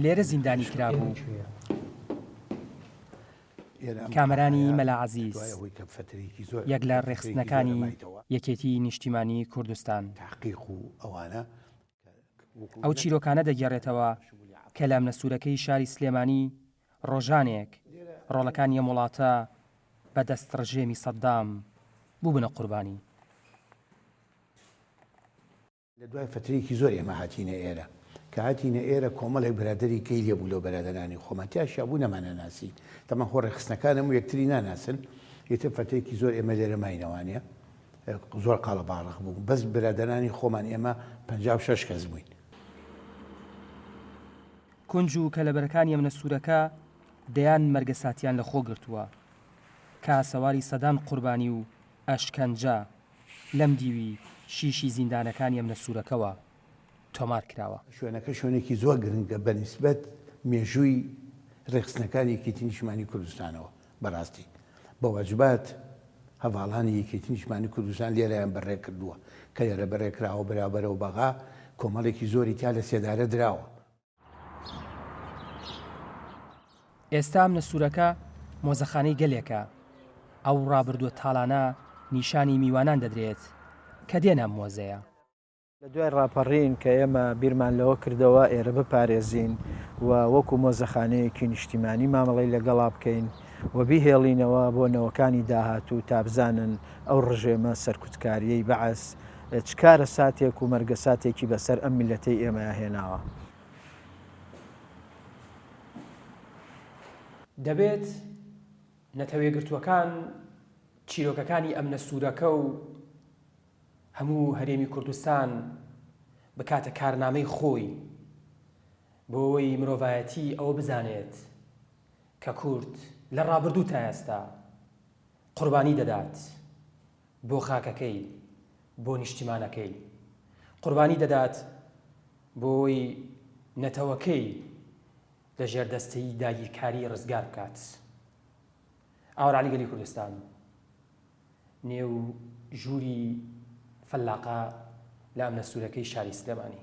لێرە زیندانی کرابوو. کامەرانی مەلا عەزیز، یەک لە ڕێخستنەکانی یەکێتی نیشتیمانی کوردستان. ئەو چیرۆکانە دەگێڕێتەوە کە لە ئەمنەسوورەکەی شاری سلێمانی ڕۆژانێک ڕۆڵەکانی ئەم وڵاتە بە دەستڕژێمی سەددام بووبنە قوربانی. لە دوای فترەیەکی زۆر ئێمە هاتینە ئێرە کە هاتینە ئێرە کۆمەڵێک برادری کەی لێبوو لەو بەرادەرانی خۆمەتیاشیا بوو نەمانە ناسی تەمە خۆ ڕێخستنەکانم و یەکتری ناناسن یەتە فترەیەکی زۆر ئێمە لێرە ماینەوانە زۆر قاڵە باڕق بوو بەس برادەرانی خۆمان ئێمە 56 کەس بووین. کونج و کەلەبەرەکانی ئەمنەسوورەکە دەیان مەرگە ساتیان لە خۆ گرتووە کە سەواری سەدان قوربانی و ئەشکەنجە لەم دیوی شیشی زیندانەکانی ئەمنەسوورەکەوە تۆمار کراوە. شوێنەکە شوێنێکی زۆر گرنگە بەنسبەت مێژووی ڕێخستنەکانی یەکێتی نیشتیمانی کوردستانەوە بەڕاستی بە واجبات هەواڵانی یەکێتی نیشتیمانی کوردستان لێرەیان بەڕێ کردووە کە لێرە بەڕێکراوە بەرابەرەوە بەغا کۆمەڵێکی زۆری تا لە سێدارە دراوە. ئێستا ئەمنەسوورەکە مۆزەخانەی گەلێکە. ئەو ڕابردووە تاڵانە نیشانی میوانان دەدرێت کە دێنە مۆزەیە. لە دوای ڕاپەڕین کە ئێمە بیرمان لەوە کردەوە ئێرە بپارێزین و وەکو مۆزەخانەیەکی نیشتیمانی مامەڵی لەگەڵا بکەین و بیهێڵینەوە بۆ نەوەکانی داهاتوو تا بزانن ئەو ڕژێمە سەرکوتکاریەی بەعەس چ کارە ساتێک و مەرگە ساتێکی بەسەر ئەم میلەتەی ئێمە هێناوە. دەبێت نەتەوێگرتووەکان چیرۆکەکانی ئەمنەسوورەکە و هەموو هەرێمی کوردستان بکاتە کارنامەی خۆی بۆ ئەوەی مرۆڤایەتی ئەوە بزانێت کە کورد لە ڕابردوو تا ئێستا قوربانی دەدات بۆ خاکەکەی بۆ نیشتیمانەکەی، قوربانی دەدات بۆ ئەوەی نەتەوەکەی لە ژێردەستەی داگیرکاری ڕزگار بکات. ئاوەڕالی گەلی کوردستان نێو ژووری فەلاقە لە ئەمنەسوورەکەی شاری سلێمانی.